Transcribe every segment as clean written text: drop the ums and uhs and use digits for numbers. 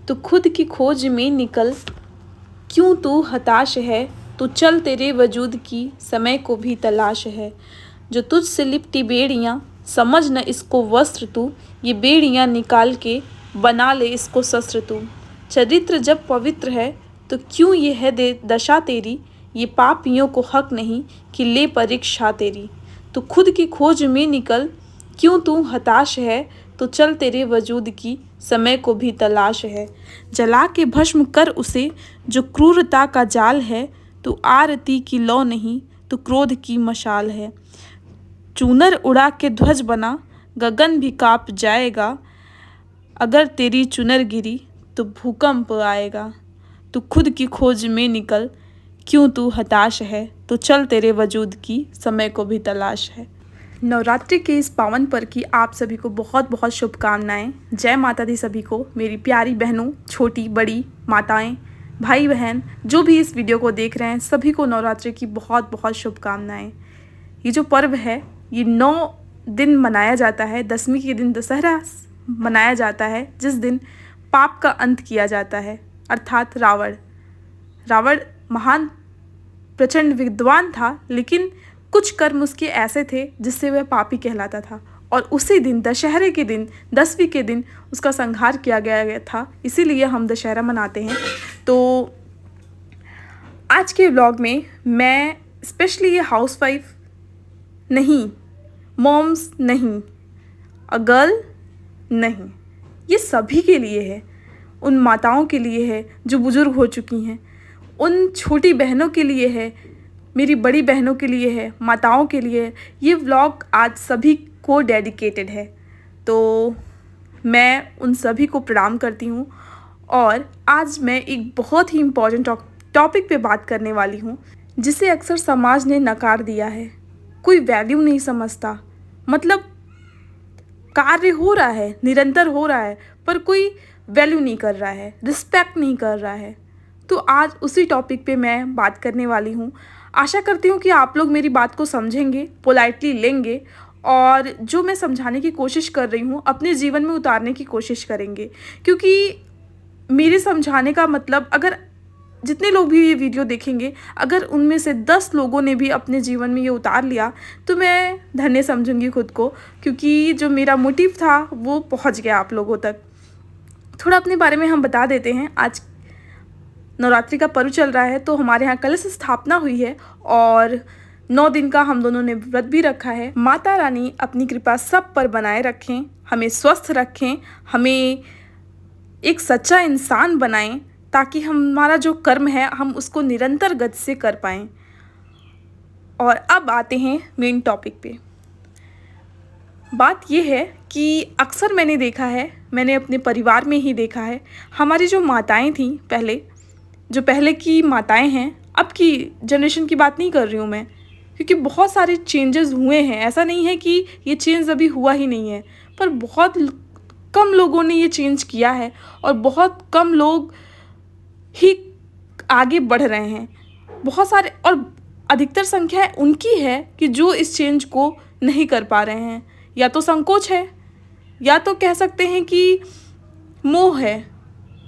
तो खुद की खोज में निकल, क्यों तू हताश है, तो चल तेरे वजूद की समय को भी तलाश है। जो तुझसे लिपटी बेड़ियाँ, समझ न इसको वस्त्र तू, ये बेड़ियाँ निकाल के बना ले इसको शस्त्र तू। चरित्र जब पवित्र है तो क्यों ये है दे दशा तेरी, ये पापियों को हक नहीं कि ले परीक्षा तेरी। तो खुद की खोज में निकल, क्यों तू हताश है, तो चल तेरे वजूद की समय को भी तलाश है। जला के भस्म कर उसे जो क्रूरता का जाल है, तो आरती की लौ नहीं तो क्रोध की मशाल है। चूनर उड़ा के ध्वज बना, गगन भी काँप जाएगा, अगर तेरी चुनर गिरी तो भूकंप आएगा। तू खुद की खोज में निकल, क्यों तू हताश है, तो चल तेरे वजूद की समय को भी तलाश है। नवरात्रि के इस पावन पर्व की आप सभी को बहुत बहुत शुभकामनाएं। जय माता दी सभी को, मेरी प्यारी बहनों, छोटी बड़ी माताएं, भाई बहन जो भी इस वीडियो को देख रहे हैं, सभी को नवरात्रि की बहुत बहुत शुभकामनाएं। ये जो पर्व है ये 9 दिन मनाया जाता है। 10वीं के दिन दशहरा मनाया जाता है, जिस दिन पाप का अंत किया जाता है, अर्थात रावण महान प्रचंड विद्वान था, लेकिन कुछ कर्म उसके ऐसे थे जिससे वह पापी कहलाता था। और उसी दिन दशहरे के दिन 10वीं के दिन उसका संहार किया गया था, इसीलिए हम दशहरा मनाते हैं। तो आज के व्लॉग में मैं स्पेशली ये हाउसवाइफ नहीं, मॉम्स नहीं, अ गर्ल नहीं, ये सभी के लिए है। उन माताओं के लिए है जो बुज़ुर्ग हो चुकी हैं, उन छोटी बहनों के लिए है, मेरी बड़ी बहनों के लिए है, माताओं के लिए है। ये व्लॉग आज सभी को डेडिकेटेड है। तो मैं उन सभी को प्रणाम करती हूँ। और आज मैं एक बहुत ही इम्पॉर्टेंट टॉपिक पे बात करने वाली हूँ, जिसे अक्सर समाज ने नकार दिया है। कोई वैल्यू नहीं समझता, मतलब कार्य हो रहा है, निरंतर हो रहा है, पर कोई वैल्यू नहीं कर रहा है, रिस्पेक्ट नहीं कर रहा है। तो आज उसी टॉपिक पे मैं बात करने वाली हूँ। आशा करती हूँ कि आप लोग मेरी बात को समझेंगे, पोलाइटली लेंगे, और जो मैं समझाने की कोशिश कर रही हूँ अपने जीवन में उतारने की कोशिश करेंगे। क्योंकि मेरे समझाने का मतलब, अगर जितने लोग भी ये वीडियो देखेंगे, अगर उनमें से 10 लोगों ने भी अपने जीवन में ये उतार लिया तो मैं धन्य समझूंगी खुद को, क्योंकि जो मेरा मोटिव था वो पहुंच गया आप लोगों तक। थोड़ा अपने बारे में हम बता देते हैं। आज नवरात्रि का पर्व चल रहा है, तो हमारे यहाँ कलश स्थापना हुई है और 9 दिन का हम दोनों ने व्रत भी रखा है। माता रानी अपनी कृपा सब पर बनाए रखें, हमें स्वस्थ रखें, हमें एक सच्चा इंसान बनाएं, ताकि हमारा जो कर्म है हम उसको निरंतर गति से कर पाएं। और अब आते हैं मेन टॉपिक पे। बात यह है कि अक्सर मैंने देखा है, मैंने अपने परिवार में ही देखा है, हमारी जो माताएं थीं पहले की माताएं हैं, अब की जनरेशन की बात नहीं कर रही हूँ मैं, क्योंकि बहुत सारे चेंजेस हुए हैं। ऐसा नहीं है कि ये चेंज अभी हुआ ही नहीं है, पर बहुत कम लोगों ने ये चेंज किया है और बहुत कम लोग ही आगे बढ़ रहे हैं। बहुत सारे, और अधिकतर संख्या उनकी है कि जो इस चेंज को नहीं कर पा रहे हैं। या तो संकोच है, या तो कह सकते हैं कि मोह है।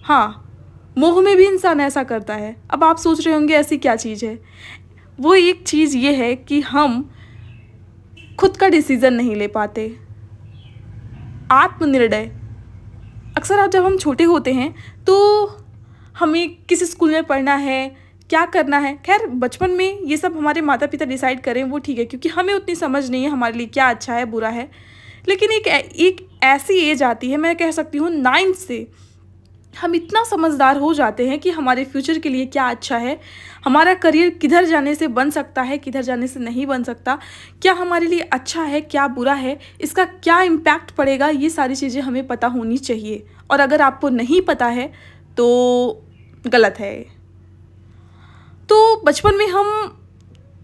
हाँ, मोह में भी इंसान ऐसा करता है। अब आप सोच रहे होंगे ऐसी क्या चीज़ है। वो एक चीज़ ये है कि हम खुद का डिसीज़न नहीं ले पाते, आत्मनिर्णय। अक्सर आप जब हम छोटे होते हैं तो हमें किस स्कूल में पढ़ना है, क्या करना है, खैर बचपन में ये सब हमारे माता पिता डिसाइड करें वो ठीक है, क्योंकि हमें उतनी समझ नहीं है हमारे लिए क्या अच्छा है बुरा है। लेकिन एक ऐसी एज आती है, मैं कह सकती हूँ 9th से हम इतना समझदार हो जाते हैं कि हमारे फ्यूचर के लिए क्या अच्छा है, हमारा करियर किधर जाने से बन सकता है, किधर जाने से नहीं बन सकता, क्या हमारे लिए अच्छा है, क्या बुरा है, इसका क्या इम्पैक्ट पड़ेगा, ये सारी चीज़ें हमें पता होनी चाहिए। और अगर आपको नहीं पता है तो गलत है। तो बचपन में हम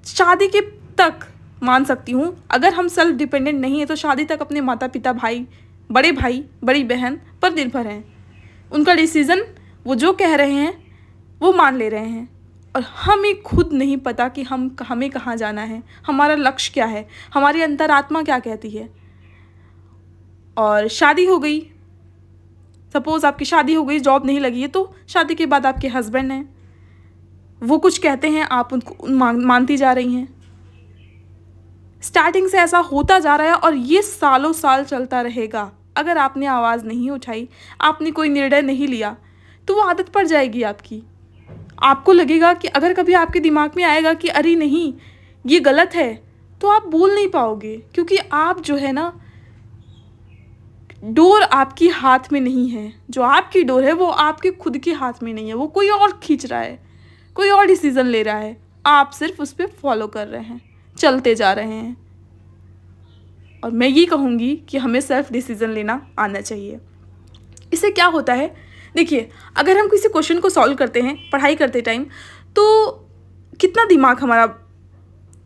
शादी के तक मान सकती हूँ, अगर हम सेल्फ डिपेंडेंट नहीं है तो शादी तक अपने माता पिता, भाई, बड़ी बहन पर निर्भर हैं। उनका डिसीज़न, वो जो कह रहे हैं वो मान ले रहे हैं, और हमें खुद नहीं पता कि हमें कहाँ जाना है, हमारा लक्ष्य क्या है, हमारी अंतरात्मा क्या कहती है। और शादी हो गई, सपोज़ आपकी शादी हो गई, जॉब नहीं लगी है, तो शादी के बाद आपके हस्बैंड हैं, वो कुछ कहते हैं, आप उनको मानती जा रही हैं। स्टार्टिंग से ऐसा होता जा रहा है और ये सालों साल चलता रहेगा। अगर आपने आवाज़ नहीं उठाई, आपने कोई निर्णय नहीं लिया, तो वो आदत पड़ जाएगी आपकी। आपको लगेगा कि अगर कभी आपके दिमाग में आएगा कि अरे नहीं ये गलत है, तो आप बोल नहीं पाओगे, क्योंकि आप जो है ना, डोर आपकी हाथ में नहीं है। जो आपकी डोर है वो आपके खुद के हाथ में नहीं है, वो कोई और खींच रहा है, कोई और डिसीज़न ले रहा है, आप सिर्फ उस पर फॉलो कर रहे हैं, चलते जा रहे हैं। और मैं ये कहूँगी कि हमें सेल्फ डिसीज़न लेना आना चाहिए। इससे क्या होता है, देखिए, अगर हम किसी क्वेश्चन को सॉल्व करते हैं पढ़ाई करते टाइम, तो कितना दिमाग हमारा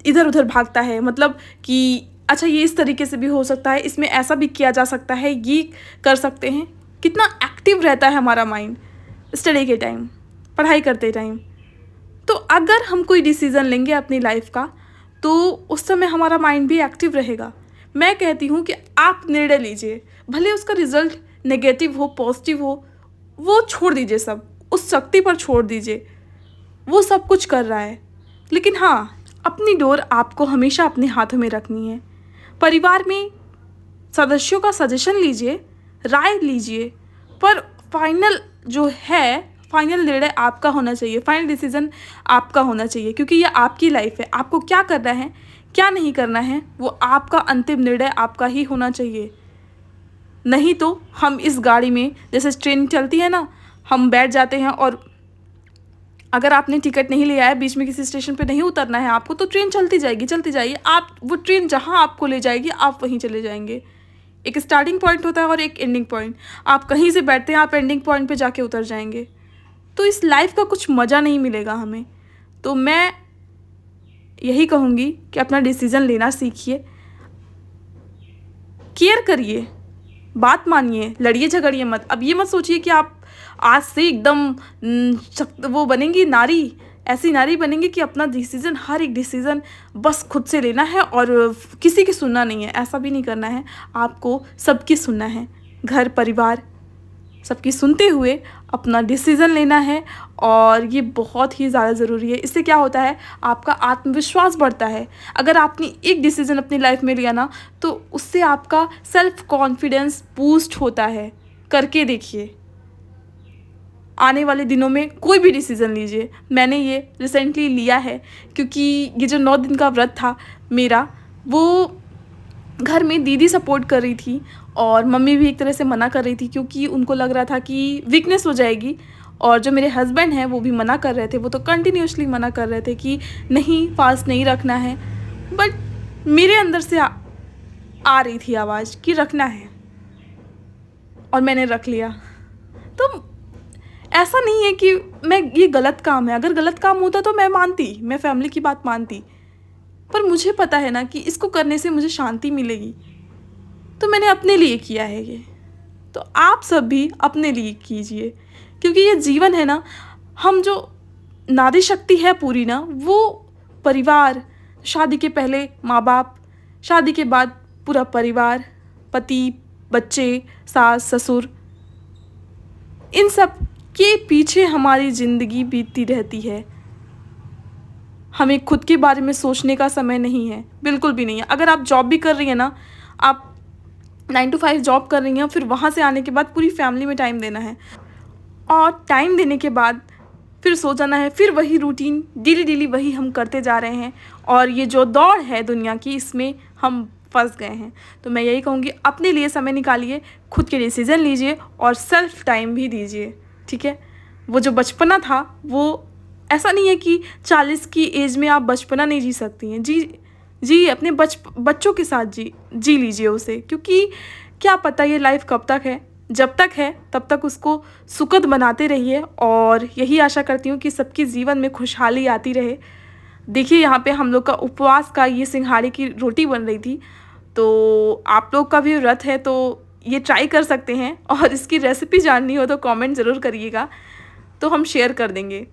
इधर उधर भागता है, मतलब कि अच्छा ये इस तरीके से भी हो सकता है, इसमें ऐसा भी किया जा सकता है, ये कर सकते हैं। कितना एक्टिव रहता है हमारा माइंड स्टडी के टाइम, पढ़ाई करते टाइम। तो अगर हम कोई डिसीज़न लेंगे अपनी लाइफ का, तो उस समय हमारा माइंड भी एक्टिव रहेगा। मैं कहती हूँ कि आप निर्णय लीजिए, भले उसका रिजल्ट नेगेटिव हो पॉजिटिव हो, वो छोड़ दीजिए, सब उस शक्ति पर छोड़ दीजिए, वो सब कुछ कर रहा है। लेकिन हाँ, अपनी डोर आपको हमेशा अपने हाथों में रखनी है। परिवार में सदस्यों का सजेशन लीजिए, राय लीजिए, पर फाइनल जो है, फाइनल निर्णय आपका होना चाहिए, फाइनल डिसीजन आपका होना चाहिए, क्योंकि ये आपकी लाइफ है। आपको क्या करना है, क्या नहीं करना है, वो आपका अंतिम निर्णय आपका ही होना चाहिए। नहीं तो हम इस गाड़ी में, जैसे ट्रेन चलती है ना, हम बैठ जाते हैं और अगर आपने टिकट नहीं लिया है, बीच में किसी स्टेशन पे नहीं उतरना है आपको, तो ट्रेन चलती जाएगी, आप वो ट्रेन जहाँ आपको ले जाएगी आप वहीं चले जाएंगे। एक स्टार्टिंग पॉइंट होता है और एक एंडिंग पॉइंट। आप कहीं से बैठते हैं, आप एंडिंग पॉइंट पे जाके उतर जाएंगे, तो इस लाइफ का कुछ मज़ा नहीं मिलेगा हमें। तो मैं यही कहूँगी कि अपना डिसीज़न लेना सीखिए, केयर करिए, बात मानिए, लड़िए झगड़िए मत। अब ये मत सोचिए कि आप आज से एकदम वो बनेंगी नारी, ऐसी नारी बनेंगी कि अपना डिसीज़न, हर एक डिसीज़न बस खुद से लेना है और किसी की सुनना नहीं है। ऐसा भी नहीं करना है, आपको सबकी सुनना है, घर परिवार सबकी सुनते हुए अपना डिसीज़न लेना है। और ये बहुत ही ज़्यादा ज़रूरी है। इससे क्या होता है, आपका आत्मविश्वास बढ़ता है। अगर आपने एक डिसीज़न अपनी लाइफ में लिया ना, तो उससे आपका सेल्फ कॉन्फिडेंस बूस्ट होता है। करके देखिए, आने वाले दिनों में कोई भी डिसीज़न लीजिए। मैंने ये रिसेंटली लिया है, क्योंकि ये जो 9 दिन का व्रत था मेरा, वो घर में दीदी सपोर्ट कर रही थी और मम्मी भी एक तरह से मना कर रही थी, क्योंकि उनको लग रहा था कि वीकनेस हो जाएगी। और जो मेरे हस्बैंड हैं वो भी मना कर रहे थे, वो तो कंटिन्यूसली मना कर रहे थे कि नहीं, फास्ट नहीं रखना है। बट मेरे अंदर से आ रही थी आवाज़ कि रखना है, और मैंने रख लिया। तो ऐसा नहीं है कि मैं ये गलत काम है, अगर गलत काम होता तो मैं मानती, मैं फैमिली की बात मानती, पर मुझे पता है ना कि इसको करने से मुझे शांति मिलेगी, तो मैंने अपने लिए किया है ये। तो आप सब भी अपने लिए कीजिए, क्योंकि ये जीवन है ना, हम जो नारी शक्ति है पूरी ना, वो परिवार, शादी के पहले माँ बाप, शादी के बाद पूरा परिवार, पति, बच्चे, सास ससुर, इन सब के पीछे हमारी ज़िंदगी बीतती रहती है। हमें खुद के बारे में सोचने का समय नहीं है, बिल्कुल भी नहीं है। अगर आप जॉब भी कर रही हैं ना, आप 9 to 5 जॉब कर रही हैं, फिर वहाँ से आने के बाद पूरी फैमिली में टाइम देना है, और टाइम देने के बाद फिर सो जाना है, फिर वही रूटीन डेली वही हम करते जा रहे हैं। और ये जो दौड़ है दुनिया की, इसमें हम फंस गए हैं। तो मैं यही कहूँगी, अपने लिए समय निकालिए, खुद के डिसीज़न लीजिए और सेल्फ टाइम भी दीजिए, ठीक है। वो जो बचपना था, वो ऐसा नहीं है कि 40 की एज में आप बचपना नहीं जी सकती हैं। जी अपने बच्चों के साथ जी लीजिए उसे, क्योंकि क्या पता ये लाइफ कब तक है। जब तक है तब तक उसको सुखद बनाते रहिए, और यही आशा करती हूँ कि सबके जीवन में खुशहाली आती रहे। देखिए, यहाँ पे हम लोग का उपवास का ये सिंघाड़े की रोटी बन रही थी, तो आप लोग का भी व्रत है तो ये ट्राई कर सकते हैं, और इसकी रेसिपी जाननी हो तो कमेंट ज़रूर करिएगा, तो हम शेयर कर देंगे।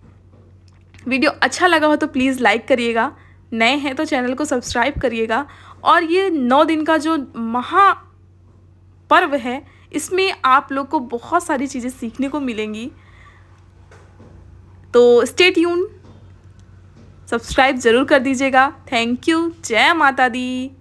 वीडियो अच्छा लगा हो तो प्लीज़ लाइक करिएगा, नए हैं तो चैनल को सब्सक्राइब करिएगा। और ये 9 दिन का जो महापर्व है, इसमें आप लोग को बहुत सारी चीज़ें सीखने को मिलेंगी। तो स्टे ट्यून, सब्सक्राइब ज़रूर कर दीजिएगा। Thank you. जय माता दी।